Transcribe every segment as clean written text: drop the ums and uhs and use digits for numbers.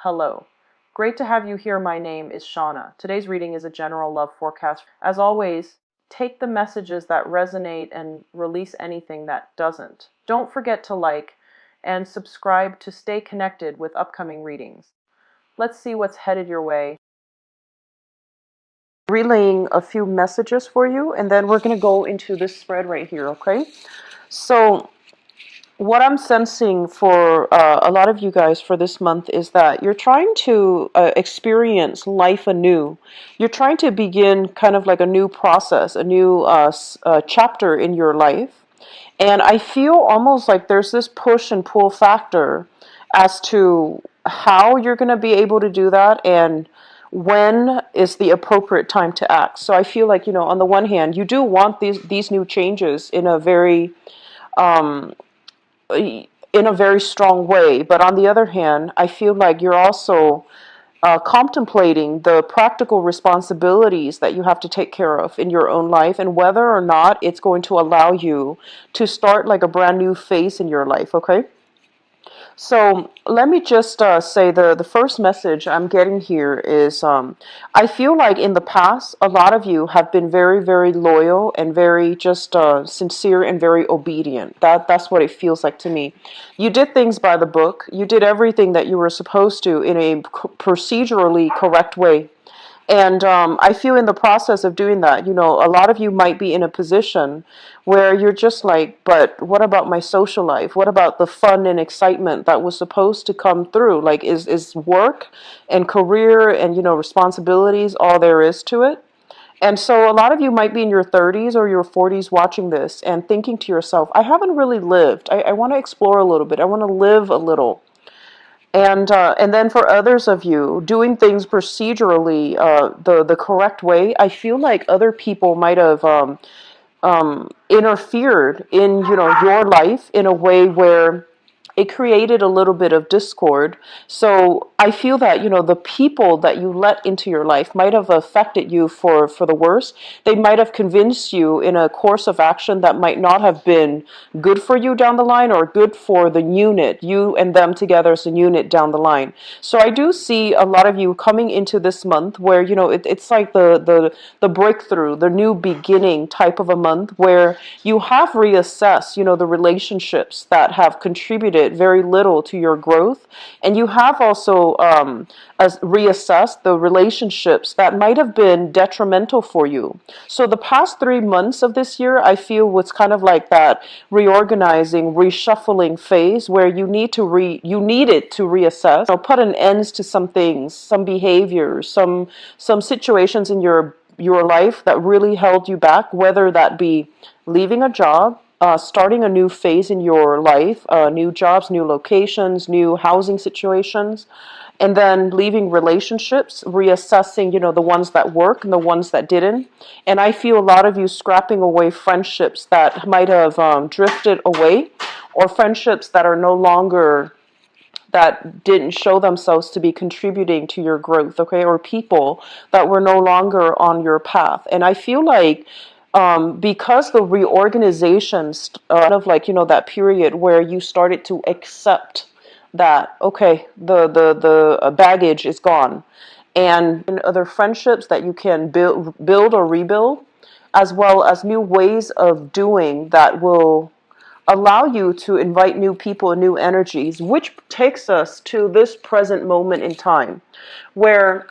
Hello. Great to have you here. My name is Shauna. Today's reading is a general love forecast. As always, take the messages that resonate and release anything that doesn't. Don't forget to like and subscribe to stay connected with upcoming readings. Let's see what's headed your way. Relaying a few messages for you, and then we're going to go into this spread right here, okay? So what I'm sensing for a lot of you guys for this month is that you're trying to experience life anew. You're trying to begin kind of like a new process, a new chapter in your life. And I feel almost like there's this push and pull factor as to how you're going to be able to do that and when is the appropriate time to act. So I feel like, on the one hand, you do want these new changes in a very strong way. But on the other hand, I feel like you're also contemplating the practical responsibilities that you have to take care of in your own life and whether or not it's going to allow you to start like a brand new phase in your life, okay? So let me just say the first message I'm getting here is I feel like in the past, a lot of you have been very, very loyal and very just sincere and very obedient. That's what it feels like to me. You did things by the book. You did everything that you were supposed to in a procedurally correct way. And I feel in the process of doing that, a lot of you might be in a position where you're just like, but what about my social life? What about the fun and excitement that was supposed to come through? Like, is work and career and, responsibilities all there is to it? And so a lot of you might be in your 30s or your 40s watching this and thinking to yourself, I haven't really lived. I want to explore a little bit. I want to live a little. And then for others of you, doing things procedurally the correct way, I feel like other people might have interfered in your life in a way where it created a little bit of discord. So I feel that, the people that you let into your life might have affected you for the worse. They might have convinced you in a course of action that might not have been good for you down the line or good for the unit, you and them together as a unit down the line. So I do see a lot of you coming into this month where, it's like the breakthrough, the new beginning type of a month where you have reassessed, the relationships that have contributed very little to your growth. And you have also reassessed the relationships that might have been detrimental for you. So the past 3 months of this year, I feel was kind of like that reorganizing, reshuffling phase where you needed to reassess, put an end to some things, some behaviors, some situations in your life that really held you back, whether that be leaving a job, starting a new phase in your life, new jobs, new locations, new housing situations, and then leaving relationships, reassessing, the ones that work and the ones that didn't. And I feel a lot of you scrapping away friendships that might have drifted away, or friendships that are no longer, that didn't show themselves to be contributing to your growth, okay, or people that were no longer on your path. And I feel like because the reorganizations of like, that period where you started to accept that, okay, the baggage is gone, and in other friendships that you can build or rebuild, as well as new ways of doing that will allow you to invite new people and new energies, which takes us to this present moment in time where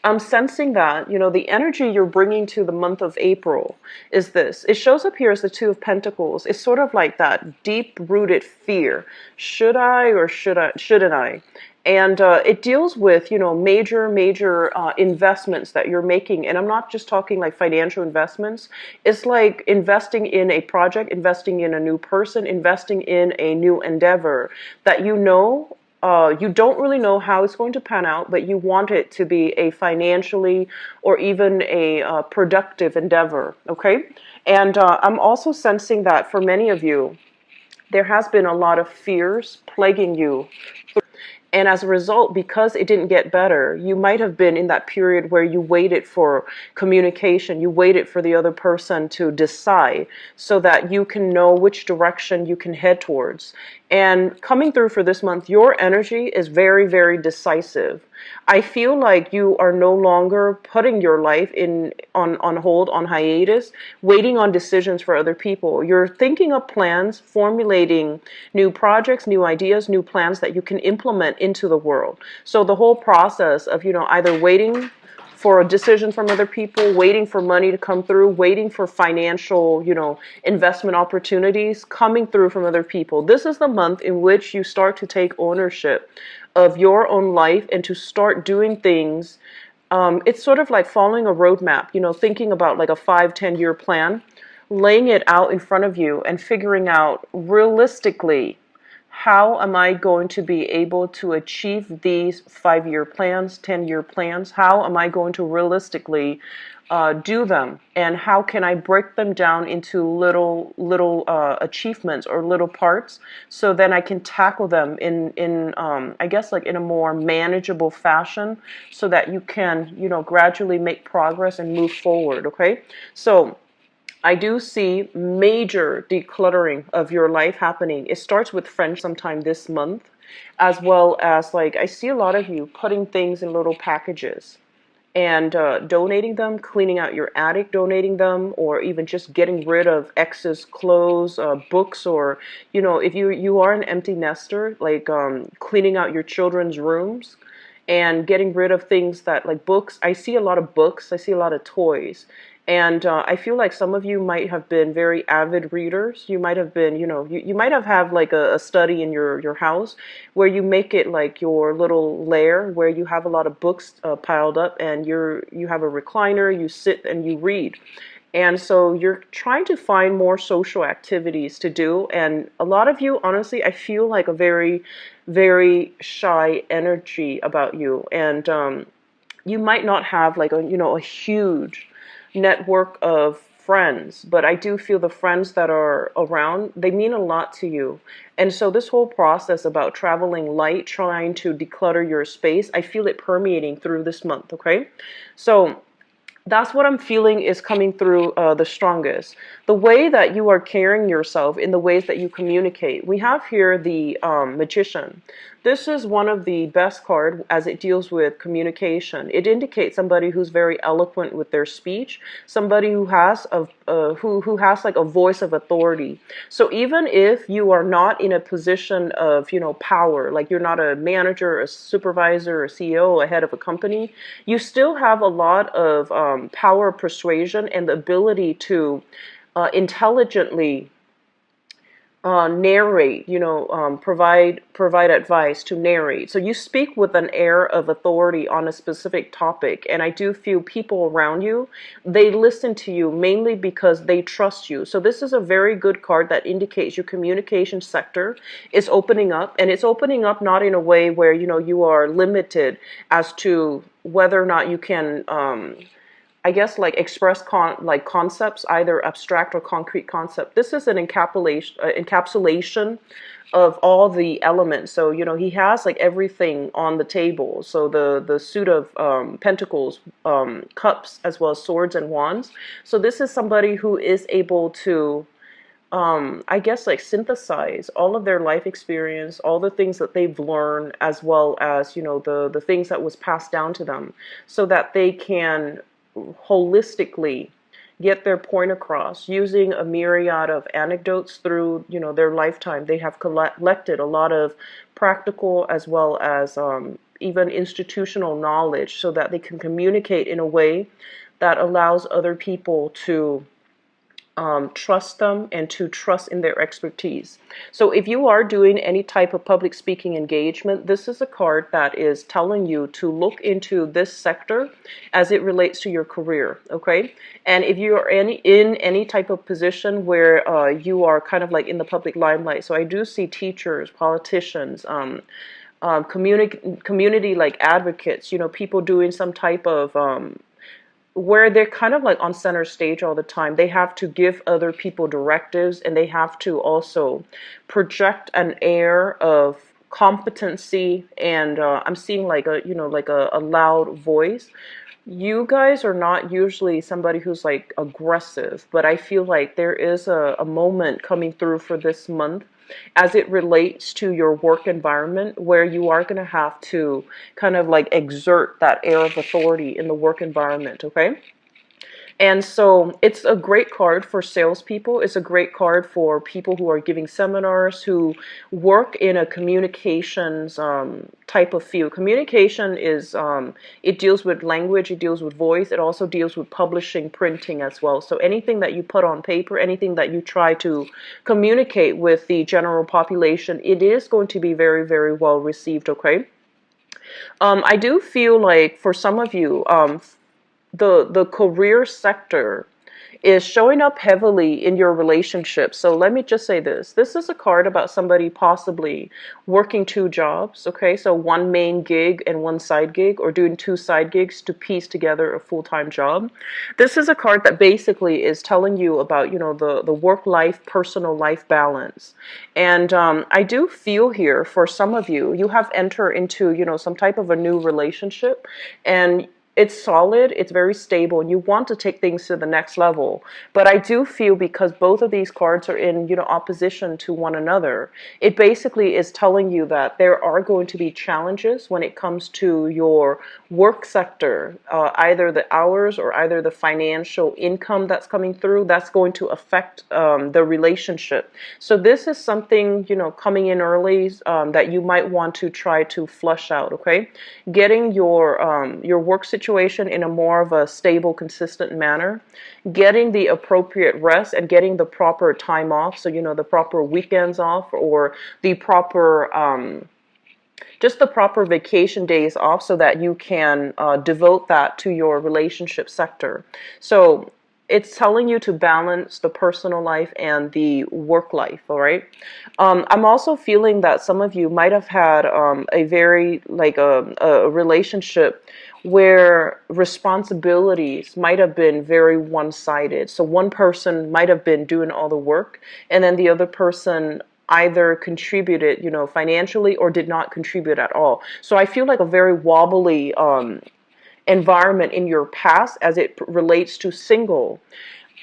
I'm sensing that, the energy you're bringing to the month of April is this. It shows up here as the Two of Pentacles. It's sort of like that deep-rooted fear. Should I or shouldn't I? And it deals with, major investments that you're making. And I'm not just talking like financial investments. It's like investing in a project, investing in a new person, investing in a new endeavor that you don't really know how it's going to pan out, but you want it to be a financially or even a productive endeavor, okay? And I'm also sensing that for many of you, there has been a lot of fears plaguing you. And as a result, because it didn't get better, you might have been in that period where you waited for communication, you waited for the other person to decide so that you can know which direction you can head towards. And coming through for this month, your energy is very, very decisive. I feel like you are no longer putting your life on hold, on hiatus, waiting on decisions for other people. You're thinking of plans, formulating new projects, new ideas, new plans that you can implement into the world. So the whole process of, either waiting for a decision from other people, waiting for money to come through, waiting for financial, investment opportunities coming through from other people. This is the month in which you start to take ownership of your own life and to start doing things. It's sort of like following a roadmap, thinking about like a 5, 10 year plan, laying it out in front of you and figuring out realistically, how am I going to be able to achieve these 5 year plans, 10 year plans? How am I going to realistically do them? And how can I break them down into little achievements or little parts, so then I can tackle them in I guess like in a more manageable fashion, so that you can, gradually make progress and move forward. Okay. So I do see major decluttering of your life happening. It starts with friends sometime this month, as well as like I see a lot of you putting things in little packages and donating them, cleaning out your attic, donating them, or even just getting rid of excess clothes, books, or if you are an empty nester, like cleaning out your children's rooms and getting rid of things that like books. I see a lot of books. I see a lot of toys. And I feel like some of you might have been very avid readers. You might have been, you might have like a study in your house where you make it like your little lair where you have a lot of books piled up, and you have a recliner, you sit and you read. And so you're trying to find more social activities to do. And a lot of you, honestly, I feel like a very, very shy energy about you. And you might not have like a huge network of friends, but I do feel the friends that are around, they mean a lot to you. And so this whole process about traveling light, trying to declutter your space, I feel it permeating through this month. Okay. So that's what I'm feeling is coming through the strongest. The way that you are carrying yourself in the ways that you communicate. We have here the Magician. This is one of the best cards as it deals with communication. It indicates somebody who's very eloquent with their speech, somebody who has who has like a voice of authority. So even if you are not in a position of power, like you're not a manager, a supervisor, a CEO, a head of a company, you still have a lot of power of persuasion and the ability to intelligently narrate, provide advice, to narrate. So you speak with an air of authority on a specific topic, and I do feel people around you, they listen to you mainly because they trust you. So this is a very good card that indicates your communication sector is opening up, and it's opening up not in a way where you are limited as to whether or not you can I guess like express like concepts, either abstract or concrete concept. This is an encapsulation of all the elements. So he has like everything on the table. So the suit of pentacles, cups, as well as swords and wands. So this is somebody who is able to I guess like synthesize all of their life experience, all the things that they've learned, as well as the things that was passed down to them, so that they can holistically get their point across using a myriad of anecdotes through their lifetime. They have collected a lot of practical as well as even institutional knowledge, so that they can communicate in a way that allows other people to trust them and to trust in their expertise. So if you are doing any type of public speaking engagement, this is a card that is telling you to look into this sector as it relates to your career. Okay. And if you are in any type of position where you are kind of like in the public limelight, so I do see teachers, politicians, community like advocates, people doing some type of where they're kind of like on center stage all the time. They have to give other people directives, and they have to also project an air of competency. And I'm seeing like a loud voice. You guys are not usually somebody who's like aggressive, but I feel like there is a moment coming through for this month as it relates to your work environment, where you are going to have to kind of like exert that air of authority in the work environment, okay? And so it's a great card for salespeople. It's a great card for people who are giving seminars, who work in a communications type of field. Communication is, it deals with language, it deals with voice, it also deals with publishing, printing as well. So anything that you put on paper, anything that you try to communicate with the general population, it is going to be very, very well received, okay? I do feel like for some of you, the career sector is showing up heavily in your relationship. So let me just say this. This is a card about somebody possibly working two jobs, okay? So one main gig and one side gig, or doing two side gigs to piece together a full-time job. This is a card that basically is telling you about, the work-life, personal life balance. And I do feel here for some of you, you have entered into, some type of a new relationship, and it's solid, it's very stable, and you want to take things to the next level. But I do feel, because both of these cards are in, opposition to one another, it basically is telling you that there are going to be challenges when it comes to your work sector, either the hours or either the financial income that's coming through, that's going to affect the relationship. So this is something, coming in early, that you might want to try to flush out, okay? Getting your work situation in a more of a stable, consistent manner, getting the appropriate rest and getting the proper time off, so the proper weekends off, or the proper just the proper vacation days off, so that you can devote that to your relationship sector. So it's telling you to balance the personal life and the work life, all right? I'm also feeling that some of you might have had a very, like a relationship where responsibilities might have been very one-sided. So one person might have been doing all the work, and then the other person either contributed, financially, or did not contribute at all. So I feel like a very wobbly environment in your past as it relates to single.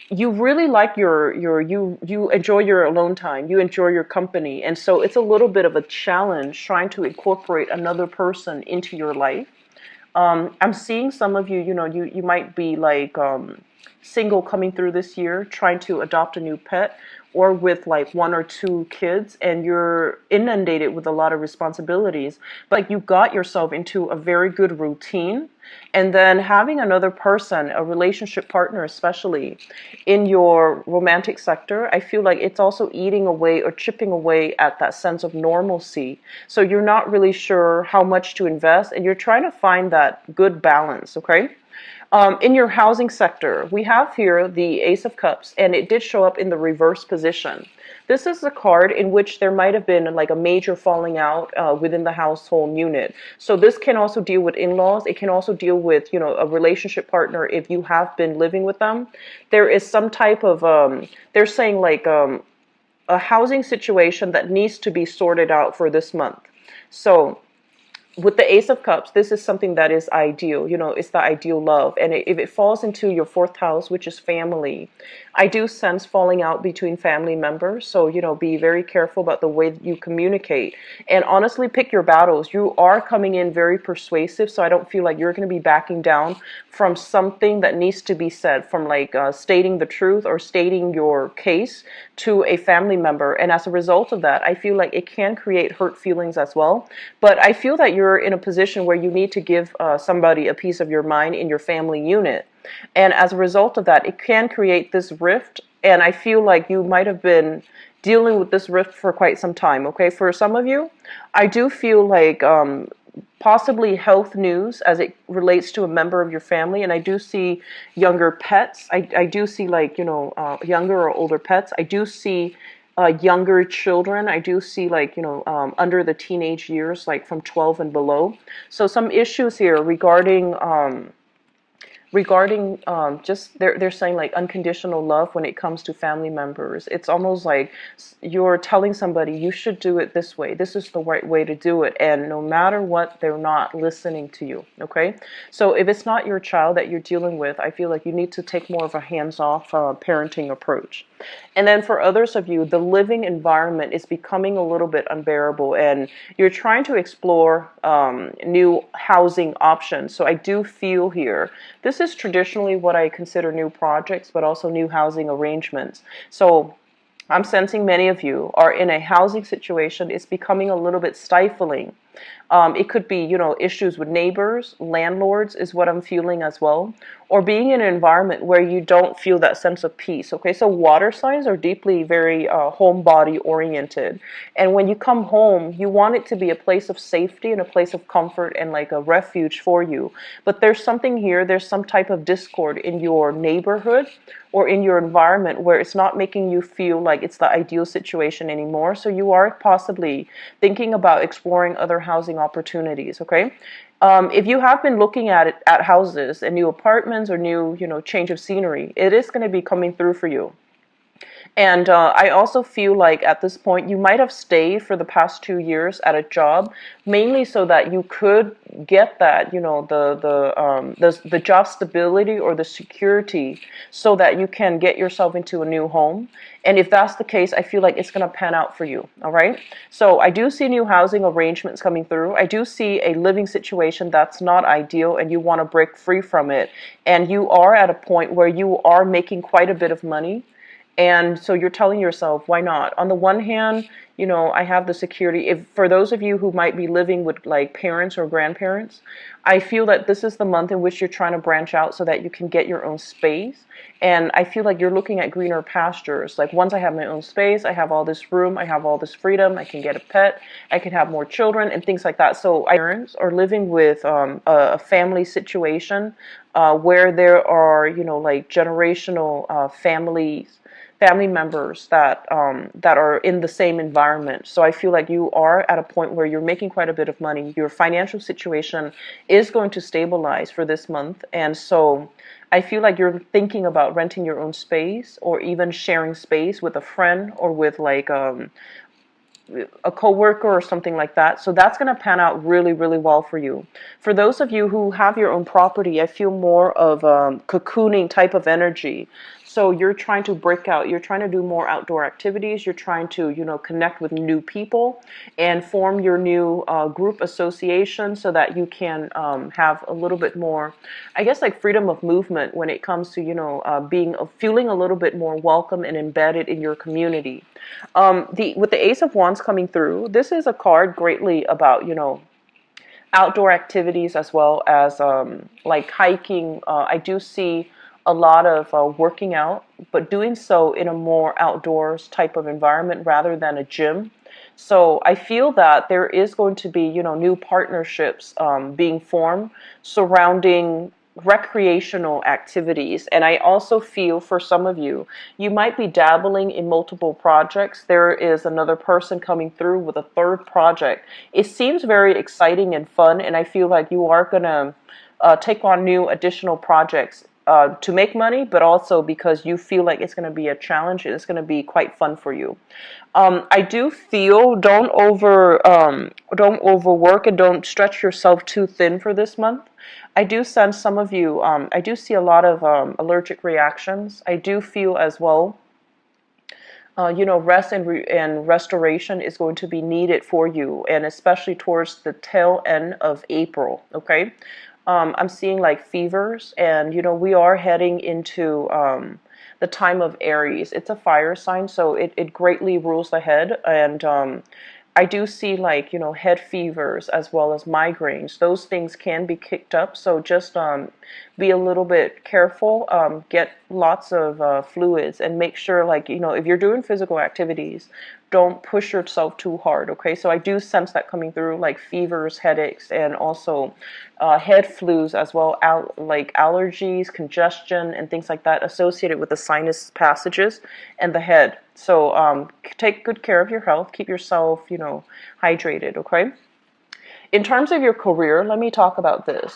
You really like you enjoy your alone time, you enjoy your company, and so it's a little bit of a challenge trying to incorporate another person into your life. I'm seeing some of you, you might be like single coming through this year, trying to adopt a new pet, or with like one or two kids, and you're inundated with a lot of responsibilities. But like, you got yourself into a very good routine, and then having another person, a relationship partner especially, in your romantic sector, I feel like it's also eating away or chipping away at that sense of normalcy. So you're not really sure how much to invest, and you're trying to find that good balance, okay? In your housing sector, we have here the Ace of Cups, and it did show up in the reverse position. This is a card in which there might have been like a major falling out within the household unit. So this can also deal with in-laws. It can also deal with, a relationship partner if you have been living with them. There is some type of, they're saying like a housing situation that needs to be sorted out for this month. So with the Ace of Cups, this is something that is ideal. It's the ideal love. And if it falls into your fourth house, which is family, I do sense falling out between family members. So, be very careful about the way that you communicate. And honestly, pick your battles. You are coming in very persuasive, so I don't feel like you're going to be backing down from something that needs to be said, from like stating the truth or stating your case to a family member. And as a result of that, I feel like it can create hurt feelings as well. But I feel that you're in a position where you need to give somebody a piece of your mind in your family unit. And as a result of that, it can create this rift. And I feel like you might have been dealing with this rift for quite some time, okay? For some of you, I do feel like possibly health news as it relates to a member of your family. And I do see younger pets. I do see like, younger or older pets. I do see younger children. I do see like, under the teenage years, like from 12 and below. So some issues here regarding regarding just they're saying like unconditional love when it comes to family members. It's almost like you're telling somebody you should do it this way. This is the right way to do it, and no matter what, they're not listening to you. Okay, so if it's not your child that you're dealing with, I feel like you need to take more of a hands-off parenting approach. And then for others of you, the living environment is becoming a little bit unbearable, and you're trying to explore new housing options. So I do feel here, this is traditionally what I consider new projects, but also new housing arrangements. So I'm sensing many of you are in a housing situation. It's becoming a little bit stifling. It could be, issues with neighbors, landlords is what I'm feeling as well, or being in an environment where you don't feel that sense of peace. Okay, so water signs are deeply very homebody oriented. And when you come home, you want it to be a place of safety and a place of comfort and like a refuge for you. But there's something here, there's some type of discord in your neighborhood or in your environment where it's not making you feel like it's the ideal situation anymore. So you are possibly thinking about exploring other housing opportunities, okay? If you have been looking at houses and new apartments or new, change of scenery, it is going to be coming through for you. And I also feel like at this point, you might have stayed for the past 2 years at a job, mainly so that you could get that, the job stability or the security, so that you can get yourself into a new home. And if that's the case, I feel like it's going to pan out for you. All right. So I do see new housing arrangements coming through. I do see a living situation that's not ideal, and you want to break free from it. And you are at a point where you are making quite a bit of money. And so you're telling yourself, why not? On the one hand, I have the security. If for those of you who might be living with like parents or grandparents, I feel that this is the month in which you're trying to branch out so that you can get your own space. And I feel like you're looking at greener pastures. Like once I have my own space, I have all this room, I have all this freedom, I can get a pet, I can have more children and things like that. So parents are living with a family situation where there are, like generational family members that are in the same environment. So I feel like you are at a point where you're making quite a bit of money. Your financial situation is going to stabilize for this month. And so I feel like you're thinking about renting your own space or even sharing space with a friend or with like a coworker or something like that. So that's going to pan out really, really well for you. For those of you who have your own property, I feel more of a cocooning type of energy. So you're trying to break out, you're trying to do more outdoor activities, you're trying to, connect with new people and form your new group association so that you can have a little bit more, I guess, like freedom of movement when it comes to, feeling a little bit more welcome and embedded in your community. With the Ace of Wands coming through, this is a card greatly about, outdoor activities as well as like hiking. I do see a lot of working out, but doing so in a more outdoors type of environment rather than a gym. So I feel that there is going to be, new partnerships being formed surrounding recreational activities. And I also feel for some of you, you might be dabbling in multiple projects. There is another person coming through with a third project. It seems very exciting and fun, and I feel like you are going to take on new additional projects to make money, but also because you feel like it's going to be a challenge and it's going to be quite fun for you. I do feel don't overwork and don't stretch yourself too thin for this month. I do sense some of you. I do see a lot of allergic reactions. I do feel as well. Rest and restoration is going to be needed for you, and especially towards the tail end of April. Okay. I'm seeing like fevers, and we are heading into the time of Aries. It's a fire sign, so it greatly rules the head, and I do see like head fevers as well as migraines. Those things can be kicked up, so just be a little bit careful. Get lots of fluids, and make sure like if you're doing physical activities, don't push yourself too hard. Okay, so I do sense that coming through, like fevers, headaches, and also head flus as well, like allergies, congestion, and things like that associated with the sinus passages and the head. So take good care of your health. Keep yourself, hydrated. Okay. In terms of your career, let me talk about this.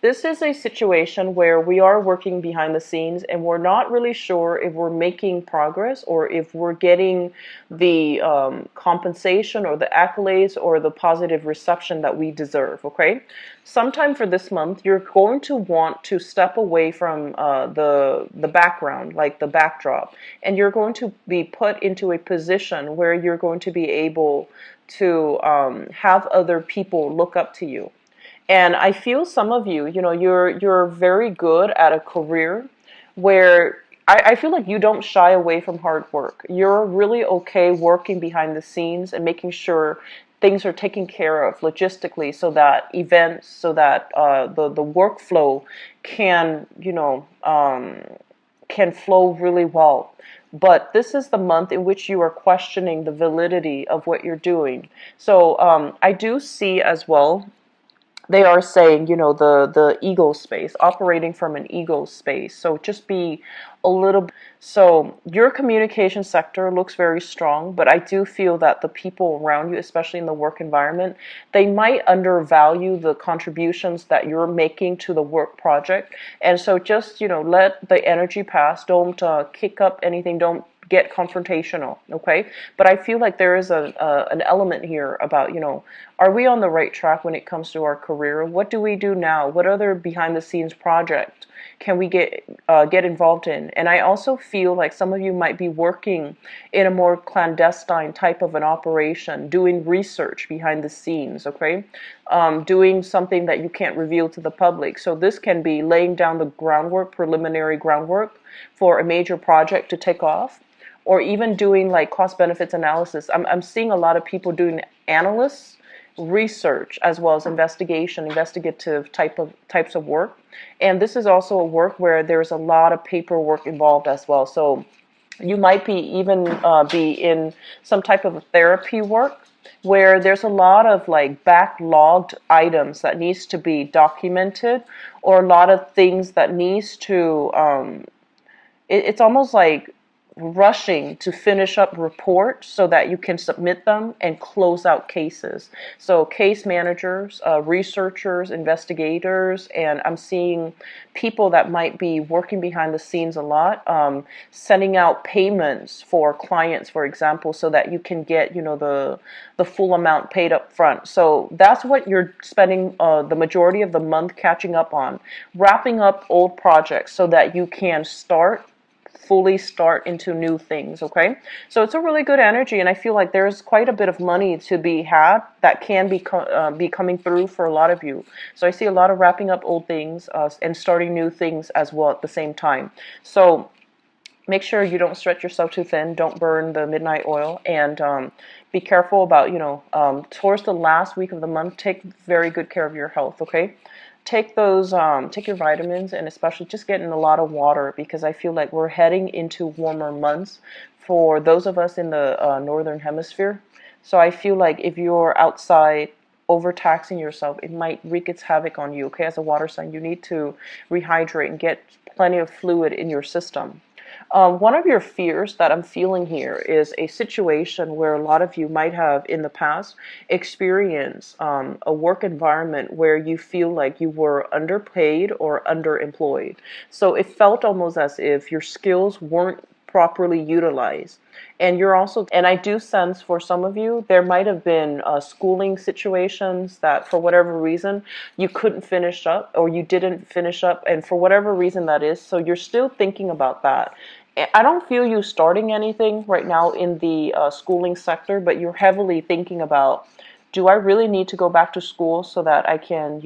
This is a situation where we are working behind the scenes and we're not really sure if we're making progress or if we're getting the compensation or the accolades or the positive reception that we deserve, okay? Sometime for this month, you're going to want to step away from the background, like the backdrop, and you're going to be put into a position where you're going to be able to have other people look up to you. And I feel some of you, you're very good at a career where I feel like you don't shy away from hard work. You're really okay working behind the scenes and making sure things are taken care of logistically, so that events, so that the workflow can, can flow really well. But this is the month in which you are questioning the validity of what you're doing. So I do see as well, they are saying, the ego space, operating from an ego space. So just be a little. So your communication sector looks very strong, but I do feel that the people around you, especially in the work environment, they might undervalue the contributions that you're making to the work project. And so just, let the energy pass. Don't kick up anything. Don't get confrontational, okay? But I feel like there is an element here about, are we on the right track when it comes to our career? What do we do now? What other behind the scenes project can we get involved in? And I also feel like some of you might be working in a more clandestine type of an operation, doing research behind the scenes, okay? Doing something that you can't reveal to the public. So this can be laying down the groundwork, preliminary groundwork for a major project to take off, or even doing like cost benefits analysis. I'm seeing a lot of people doing analysts, research, as well as investigative types of work. And this is also a work where there's a lot of paperwork involved as well. So you might be even be in some type of therapy work where there's a lot of like backlogged items that needs to be documented, or a lot of things that needs to it's almost like rushing to finish up reports so that you can submit them and close out cases. So case managers, researchers, investigators, and I'm seeing people that might be working behind the scenes a lot, sending out payments for clients, for example, so that you can get, the full amount paid up front. So that's what you're spending the majority of the month catching up on, wrapping up old projects so that you can fully start into new things, okay? So it's a really good energy, and I feel like there's quite a bit of money to be had that can be coming through for a lot of you. So I see a lot of wrapping up old things and starting new things as well at the same time. So make sure you don't stretch yourself too thin. Don't burn the midnight oil, and be careful about, towards the last week of the month, take very good care of your health, okay? Take your vitamins, and especially just get in a lot of water, because I feel like we're heading into warmer months for those of us in the northern hemisphere. So I feel like if you're outside overtaxing yourself, it might wreak its havoc on you, okay? As a water sign, you need to rehydrate and get plenty of fluid in your system. One of your fears that I'm feeling here is a situation where a lot of you might have in the past experienced a work environment where you feel like you were underpaid or underemployed. So it felt almost as if your skills weren't properly utilized. And I do sense for some of you, there might have been schooling situations that for whatever reason you couldn't finish up, or you didn't finish up, and for whatever reason that is, so you're still thinking about that. I don't feel you starting anything right now in the schooling sector, but you're heavily thinking about, do I really need to go back to school so that I can,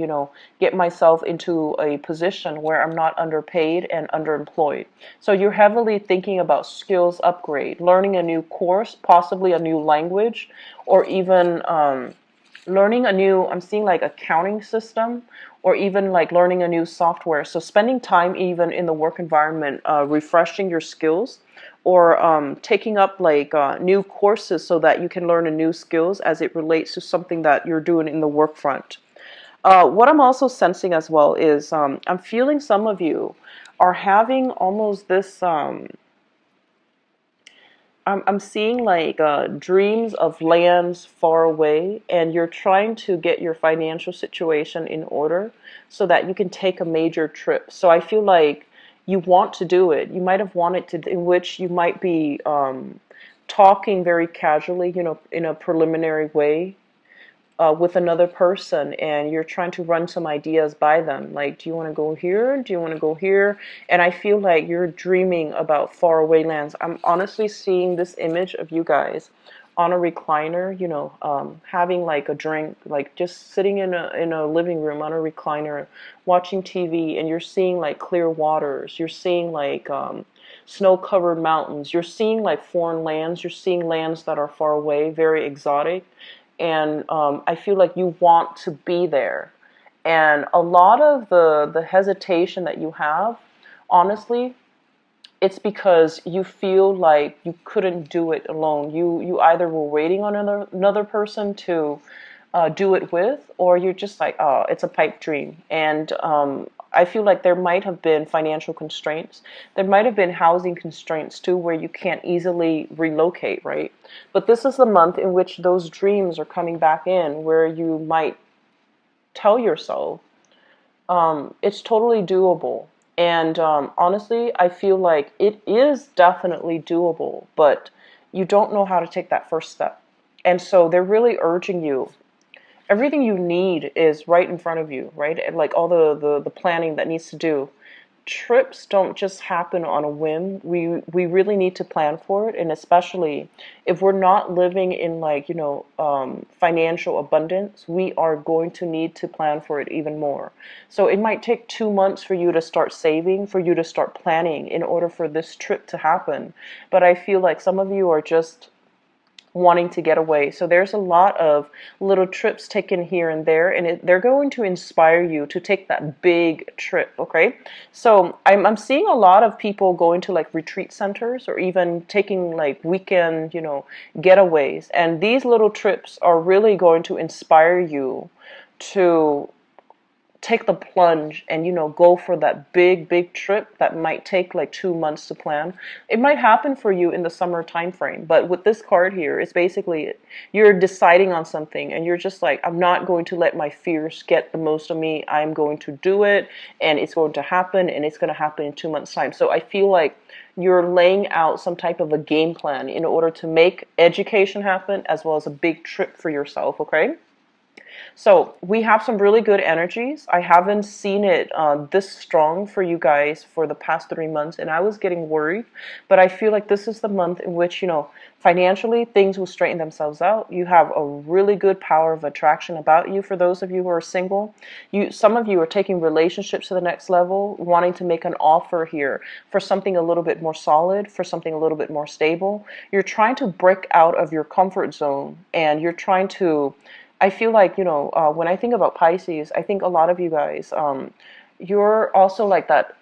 get myself into a position where I'm not underpaid and underemployed? So you're heavily thinking about skills upgrade, learning a new course, possibly a new language, or even learning a new, I'm seeing like accounting system, or even like learning a new software. So spending time even in the work environment, refreshing your skills, or taking up like new courses so that you can learn a new skills as it relates to something that you're doing in the work front. What I'm also sensing as well is I'm feeling some of you are having almost this I'm seeing like dreams of lands far away, and you're trying to get your financial situation in order so that you can take a major trip. So I feel like you want to do it. You might have wanted to, in which you might be talking very casually, in a preliminary way with another person, and you're trying to run some ideas by them. Like, do you want to go here? Do you want to go here? And I feel like you're dreaming about faraway lands. I'm honestly seeing this image of you guys on a recliner, having like a drink, like just sitting in a living room on a recliner, watching TV, and you're seeing like clear waters. You're seeing like snow-covered mountains. You're seeing like foreign lands. You're seeing lands that are far away, very exotic, and I feel like you want to be there. And a lot of the hesitation that you have, honestly, it's because you feel like you couldn't do it alone. You either were waiting on another person to do it with, or you're just like, oh, it's a pipe dream. And I feel like there might have been financial constraints. There might have been housing constraints too, where you can't easily relocate, right? But this is the month in which those dreams are coming back in, where you might tell yourself, it's totally doable. And honestly, I feel like it is definitely doable, but you don't know how to take that first step. And so they're really urging you. Everything you need is right in front of you, right? And like all the planning that needs to do. Trips don't just happen on a whim. We really need to plan for it, and especially if we're not living in like financial abundance, we are going to need to plan for it even more. So it might take 2 months for you to start saving, for you to start planning in order for this trip to happen. But I feel like some of you are just wanting to get away. So there's a lot of little trips taken here and there, and they're going to inspire you to take that big trip, okay? So I'm seeing a lot of people going to like retreat centers or even taking like weekend, getaways. And these little trips are really going to inspire you to take the plunge and go for that big trip that might take like 2 months to plan. It might happen for you in the summer time frame, but with this card here, it's basically you're deciding on something and you're just like, I'm not going to let my fears get the most of me. I'm going to do it, and it's going to happen, and it's going to happen in 2 months time. So I feel like you're laying out some type of a game plan in order to make education happen as well as a big trip for yourself, okay? So we have some really good energies. I haven't seen it this strong for you guys for the past 3 months, and I was getting worried. But I feel like this is the month in which, financially things will straighten themselves out. You have a really good power of attraction about you. For those of you who are single, some of you are taking relationships to the next level, wanting to make an offer here for something a little bit more solid, for something a little bit more stable. You're trying to break out of your comfort zone, and you're trying to, I feel like, when I think about Pisces, I think a lot of you guys, you're also like that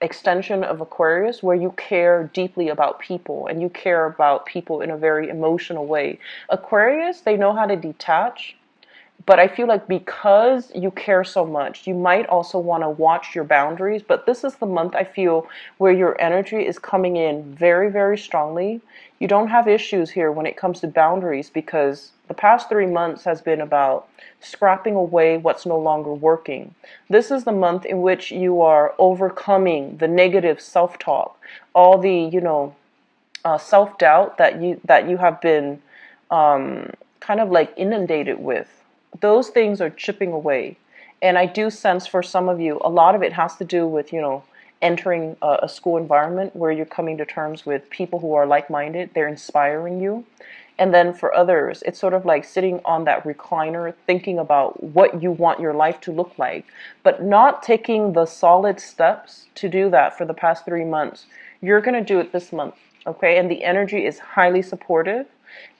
extension of Aquarius where you care deeply about people and you care about people in a very emotional way. Aquarius, they know how to detach. But I feel like because you care so much, you might also want to watch your boundaries. But this is the month, I feel, where your energy is coming in very, very strongly. You don't have issues here when it comes to boundaries, because the past 3 months has been about scrapping away what's no longer working. This is the month in which you are overcoming the negative self-talk, all the, self-doubt that you have been kind of like inundated with. Those things are chipping away. And I do sense for some of you, a lot of it has to do with, entering a school environment where you're coming to terms with people who are like-minded. They're inspiring you. And then for others, it's sort of like sitting on that recliner, thinking about what you want your life to look like, but not taking the solid steps to do that for the past 3 months. You're going to do it this month, okay? And the energy is highly supportive.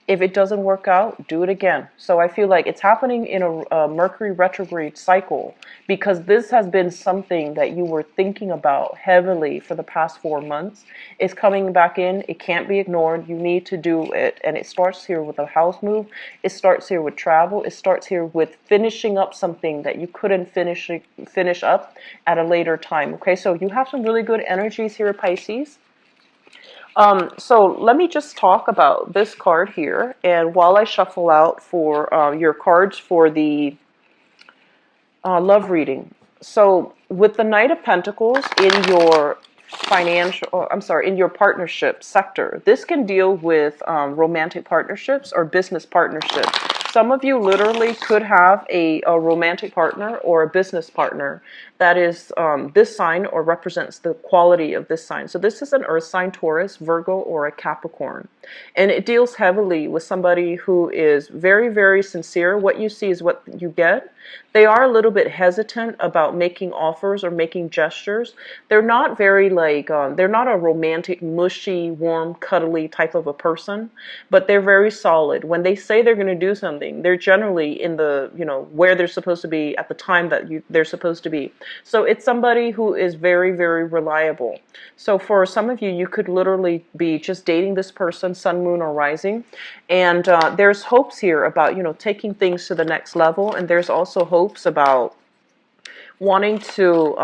If it doesn't work out, do it again. So I feel like it's happening in a Mercury retrograde cycle, because this has been something that you were thinking about heavily for the past 4 months. It's coming back in. It can't be ignored. You need to do it. And it starts here with a house move. It starts here with travel. It starts here with finishing up something that you couldn't finish up at a later time. Okay, so you have some really good energies here, Pisces. So let me just talk about this card here, and while I shuffle out for your cards for the love reading. So with the Knight of Pentacles in your in your partnership sector, this can deal with romantic partnerships or business partnerships. Some of you literally could have a romantic partner or a business partner that is this sign or represents the quality of this sign. So this is an earth sign, Taurus, Virgo, or a Capricorn. And it deals heavily with somebody who is very, very sincere. What you see is what you get. They are a little bit hesitant about making offers or making gestures. They're not very they're not a romantic, mushy, warm, cuddly type of a person, but they're very solid. When they say they're going to do something, they're generally in the, where they're supposed to be at the time that they're supposed to be. So it's somebody who is very, very reliable. So for some of you, you could literally be just dating this person, sun, moon, or rising. And there's hopes here about, taking things to the next level. And there's also hopes about wanting to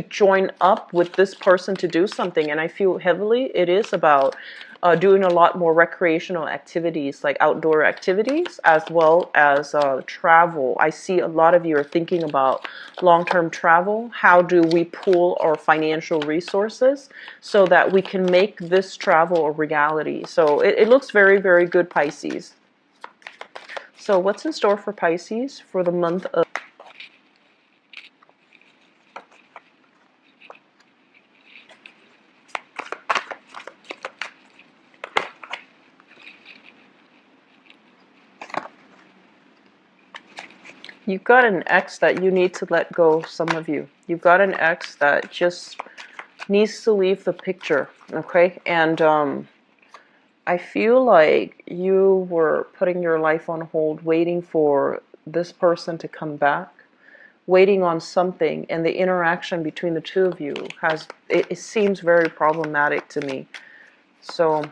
join up with this person to do something. And I feel heavily it is about doing a lot more recreational activities, like outdoor activities, as well as travel. I see a lot of you are thinking about long-term travel. How do we pool our financial resources so that we can make this travel a reality? So it looks very, very good, Pisces. So what's in store for Pisces for the month of... You've got an ex that you need to let go, some of you. You've got an ex that just needs to leave the picture, okay? And I feel like you were putting your life on hold, waiting for this person to come back, waiting on something, and the interaction between the two of you it seems very problematic to me. So...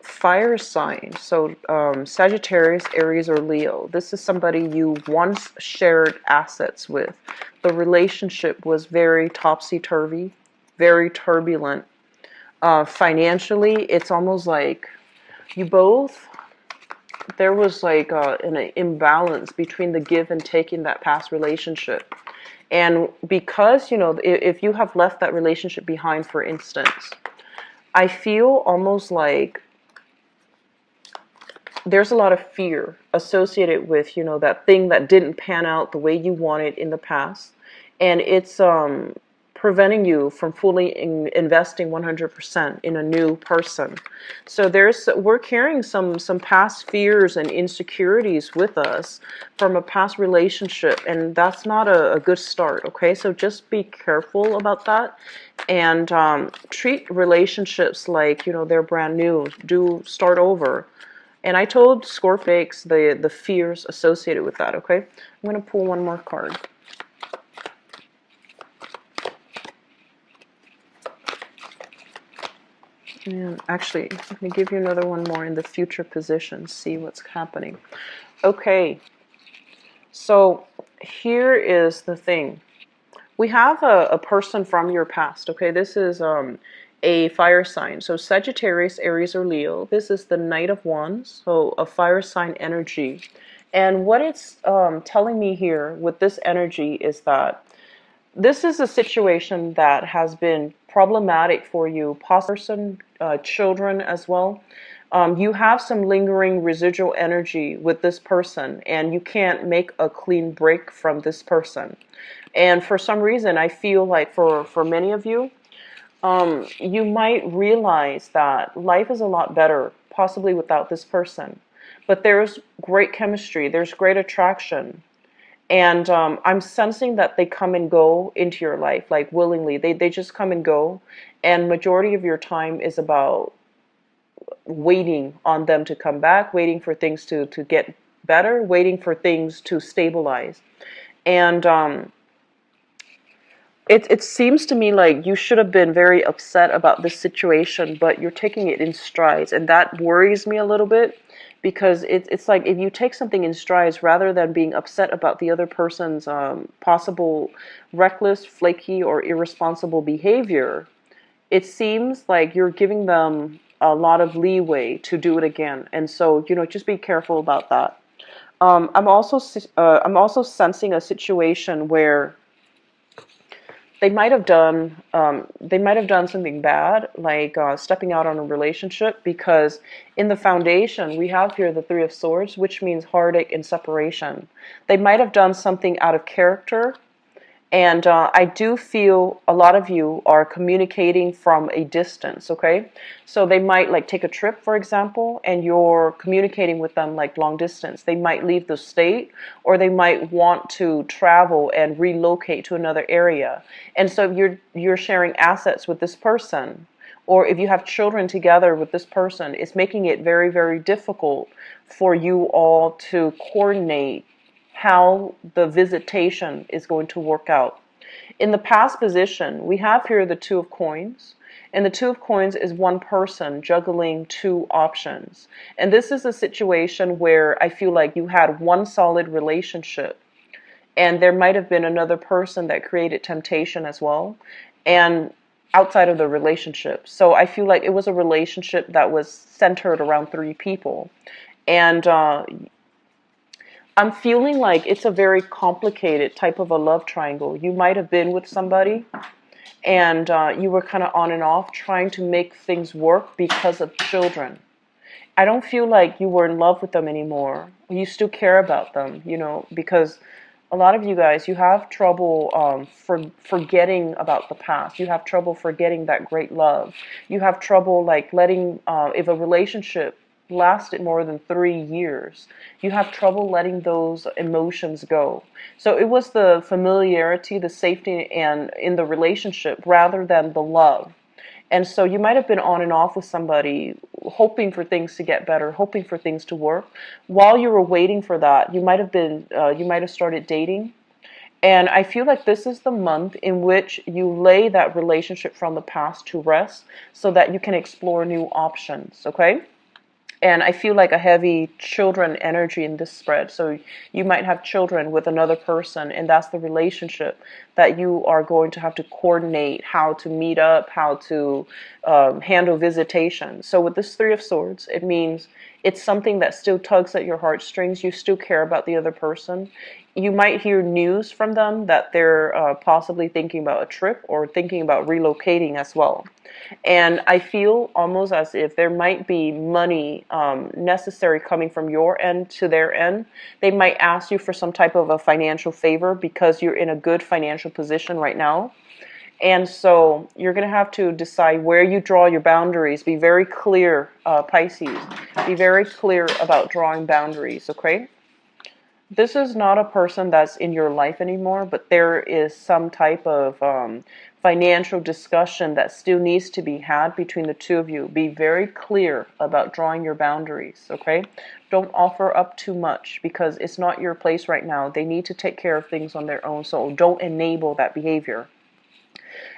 fire sign, so Sagittarius, Aries, or Leo. This is somebody you once shared assets with. The relationship was very topsy-turvy, very turbulent. Financially, it's almost like you both, there was like an imbalance between the give and take in that past relationship. And because, if you have left that relationship behind, for instance, I feel almost like there's a lot of fear associated with, that thing that didn't pan out the way you wanted in the past. And it's preventing you from fully investing 100% in a new person. So we're carrying some past fears and insecurities with us from a past relationship. And that's not a good start, okay? So just be careful about that. And treat relationships like, they're brand new. Do start over. And I told Scorpix the fears associated with that, okay? I'm going to pull one more card. And actually, I'm going to give you another one more in the future position, see what's happening. Okay, so here is the thing. We have a person from your past, okay? This is a fire sign. So Sagittarius, Aries, or Leo. This is the Knight of Wands, so a fire sign energy. And what it's telling me here with this energy is that this is a situation that has been problematic for you, person, children as well. You have some lingering residual energy with this person, and you can't make a clean break from this person. And for some reason, I feel like for many of you, you might realize that life is a lot better, possibly without this person. But there's great chemistry, there's great attraction. And I'm sensing that they come and go into your life, like willingly. They just come and go. And majority of your time is about waiting on them to come back, waiting for things to get better, waiting for things to stabilize. And it seems to me like you should have been very upset about this situation, but you're taking it in strides. And that worries me a little bit, because it's like if you take something in strides rather than being upset about the other person's possible reckless, flaky, or irresponsible behavior, it seems like you're giving them a lot of leeway to do it again. And so, just be careful about that. I'm also sensing a situation where they might have done something bad, like stepping out on a relationship, because in the foundation we have here the Three of Swords, which means heartache and separation. They might have done something out of character. And I do feel a lot of you are communicating from a distance, okay? So they might like take a trip, for example, and you're communicating with them like long distance. They might leave the state, or they might want to travel and relocate to another area. And so you're sharing assets with this person, or if you have children together with this person, it's making it very, very difficult for you all to coordinate how the visitation is going to work out. In the past position, we have here the Two of Coins, and the Two of Coins is one person juggling two options. And this is a situation where I feel like you had one solid relationship, and there might have been another person that created temptation as well, and outside of the relationship. So I feel like it was a relationship that was centered around three people. And I'm feeling like it's a very complicated type of a love triangle. You might have been with somebody, and you were kind of on and off trying to make things work because of children. I don't feel like you were in love with them anymore. You still care about them, because a lot of you guys, you have trouble forgetting about the past. You have trouble forgetting that great love. You have trouble like letting, if a relationship lasted more than 3 years, you have trouble letting those emotions go. So it was the familiarity, the safety, and in the relationship rather than the love. And so you might have been on and off with somebody, hoping for things to get better, hoping for things to work. While you were waiting for that, you might have started dating. And I feel like this is the month in which you lay that relationship from the past to rest so that you can explore new options, okay? And I feel like a heavy children energy in this spread. So you might have children with another person, and that's the relationship that you are going to have to coordinate how to meet up, how to handle visitation. So with this Three of Swords, it means it's something that still tugs at your heartstrings. You still care about the other person. You might hear news from them that they're possibly thinking about a trip or thinking about relocating as well. And I feel almost as if there might be money necessary coming from your end to their end. They might ask you for some type of a financial favor because you're in a good financial position right now. And so you're going to have to decide where you draw your boundaries. Be very clear, Pisces. Be very clear about drawing boundaries, okay? This is not a person that's in your life anymore, but there is some type of financial discussion that still needs to be had between the two of you. Be very clear about drawing your boundaries, okay? Don't offer up too much because it's not your place right now. They need to take care of things on their own, so don't enable that behavior.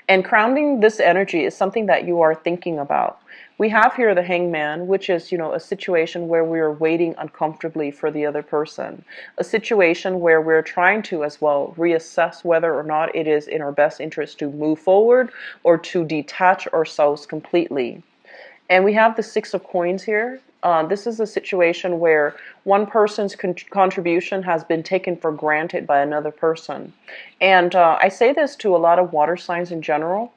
And grounding this energy is something that you are thinking about. We have here the Hangman, which is, a situation where we are waiting uncomfortably for the other person. A situation where we're trying to, as well, reassess whether or not it is in our best interest to move forward or to detach ourselves completely. And we have the Six of Coins here. This is a situation where one person's contribution has been taken for granted by another person. And I say this to a lot of water signs in general.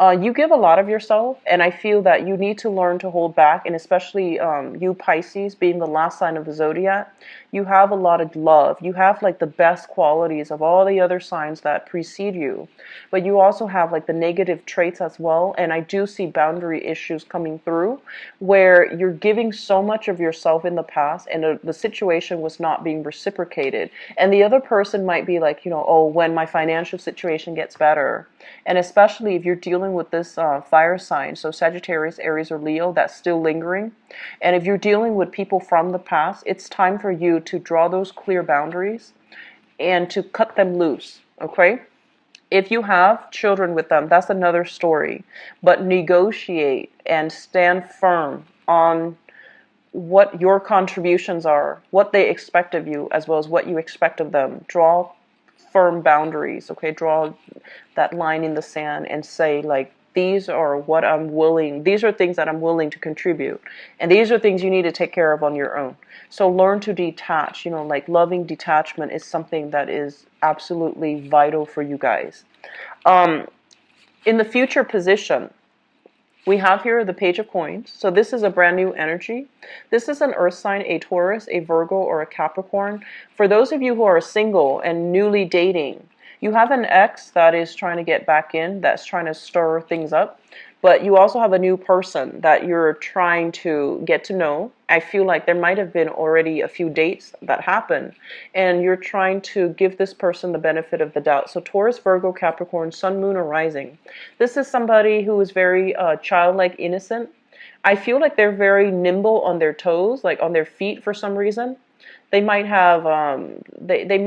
You give a lot of yourself, and I feel that you need to learn to hold back, and especially you Pisces, being the last sign of the zodiac, you have a lot of love. You have like the best qualities of all the other signs that precede you, but you also have like the negative traits as well, and I do see boundary issues coming through where you're giving so much of yourself in the past, and the situation was not being reciprocated, and the other person might be like, oh, when my financial situation gets better. And especially if you're dealing with this fire sign, so Sagittarius, Aries, or Leo, that's still lingering. And if you're dealing with people from the past, it's time for you to draw those clear boundaries and to cut them loose, okay? If you have children with them, that's another story. But negotiate and stand firm on what your contributions are, what they expect of you, as well as what you expect of them. Draw firm boundaries, okay? Draw that line in the sand and say, like, these are what I'm willing, these are things that I'm willing to contribute. And these are things you need to take care of on your own. So learn to detach, like loving detachment is something that is absolutely vital for you guys. In the future position, we have here the Page of Coins. So this is a brand new energy. This is an earth sign, a Taurus, a Virgo, or a Capricorn. For those of you who are single and newly dating, you have an ex that is trying to get back in, that's trying to stir things up. But you also have a new person that you're trying to get to know. I feel like there might have been already a few dates that happened, and you're trying to give this person the benefit of the doubt. So Taurus, Virgo, Capricorn, Sun, Moon, or Rising. This is somebody who is very childlike, innocent. I feel like they're very nimble on their toes, like on their feet for some reason. They might have, they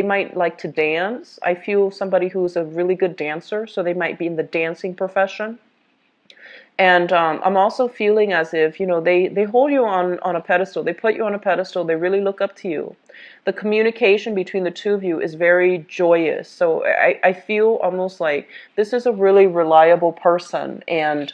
might like to dance. I feel somebody who's a really good dancer, so they might be in the dancing profession. And I'm also feeling as if, they hold you on a pedestal. They put you on a pedestal. They really look up to you. The communication between the two of you is very joyous. So I feel almost like this is a really reliable person, and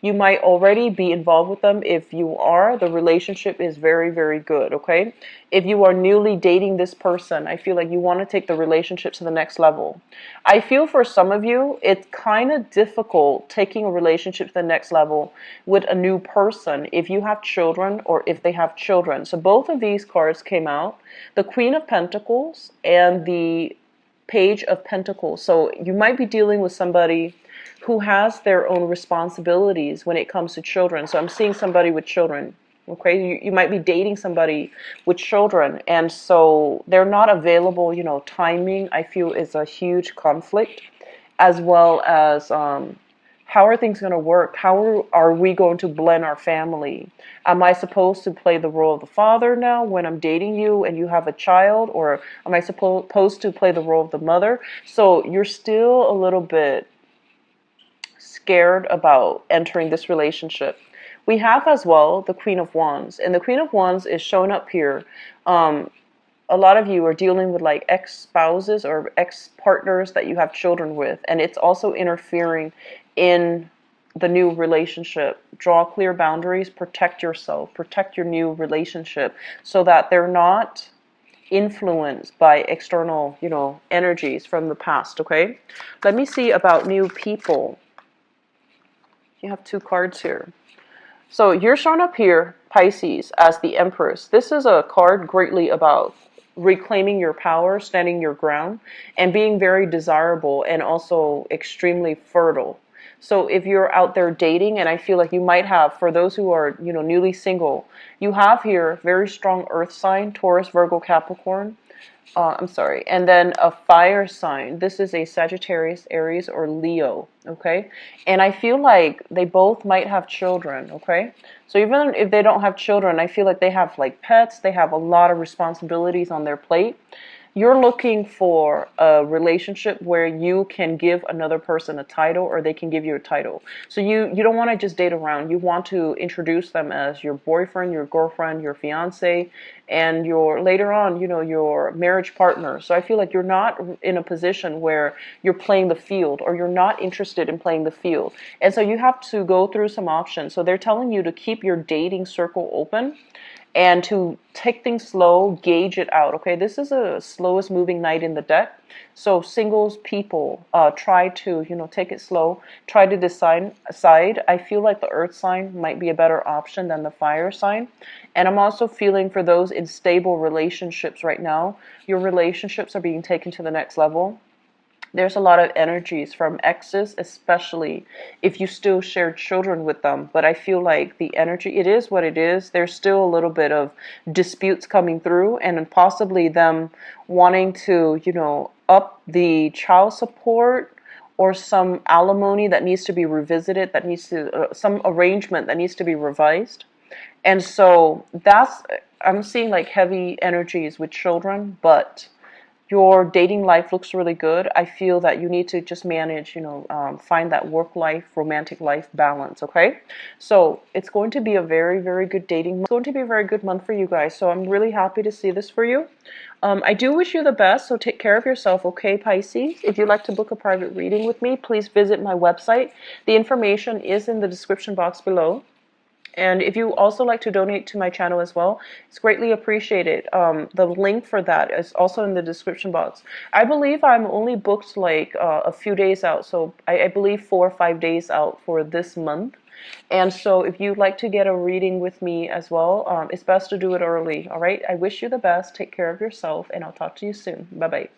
you might already be involved with them. If you are, the relationship is very, very good, okay? If you are newly dating this person, I feel like you want to take the relationship to the next level. I feel for some of you, it's kind of difficult taking a relationship to the next level with a new person if you have children or if they have children. So both of these cards came out, the Queen of Pentacles and the Page of Pentacles. So you might be dealing with somebody who has their own responsibilities when it comes to children. So I'm seeing somebody with children, okay? You might be dating somebody with children, and so they're not available. Timing, I feel, is a huge conflict, as well as how are things going to work? How are we going to blend our family? Am I supposed to play the role of the father now when I'm dating you and you have a child? Or am I supposed to play the role of the mother? So you're still a little bit scared about entering this relationship. We have as well the Queen of Wands, and the Queen of Wands is showing up here. A lot of you are dealing with like ex-spouses or ex-partners that you have children with, and it's also interfering in the new relationship. Draw clear boundaries, protect yourself, protect your new relationship so that they're not influenced by external, energies from the past, okay? Let me see about new people. You have two cards here. So you're shown up here, Pisces, as the Empress. This is a card greatly about reclaiming your power, standing your ground, and being very desirable and also extremely fertile. So if you're out there dating, and I feel like you might have, for those who are, newly single, you have here very strong earth sign, Taurus, Virgo, Capricorn. And then a fire sign. This is a Sagittarius, Aries, or Leo, okay? And I feel like they both might have children, okay? So even if they don't have children, I feel like they have like pets, they have a lot of responsibilities on their plate. You're looking for a relationship where you can give another person a title or they can give you a title. So you don't want to just date around. You want to introduce them as your boyfriend, your girlfriend, your fiance, and your later on, your marriage partner. So I feel like you're not in a position where you're playing the field or you're not interested in playing the field. And so you have to go through some options. So they're telling you to keep your dating circle open and to take things slow, gauge it out, okay? This is a slowest moving knight in the deck. So singles people, try to, take it slow. Try to decide. I feel like the earth sign might be a better option than the fire sign. And I'm also feeling for those in stable relationships right now, your relationships are being taken to the next level. There's a lot of energies from exes, especially if you still share children with them. But I feel like the energy, it is what it is. There's still a little bit of disputes coming through and possibly them wanting to, up the child support or some alimony that needs to be revisited, that needs to, some arrangement that needs to be revised. And so I'm seeing like heavy energies with children, but Your dating life looks really good. I feel that you need to just manage, find that work life, romantic life balance, okay? So it's going to be a very, very good dating month. It's going to be a very good month for you guys. So I'm really happy to see this for you. I do wish you the best, so take care of yourself, okay, Pisces? If you'd like to book a private reading with me, please visit my website. The information is in the description box below. And if you also like to donate to my channel as well, it's greatly appreciated. The link for that is also in the description box. I believe I'm only booked like a few days out, so I believe 4 or 5 days out for this month. And so if you'd like to get a reading with me as well, it's best to do it early, all right? I wish you the best. Take care of yourself, and I'll talk to you soon. Bye-bye.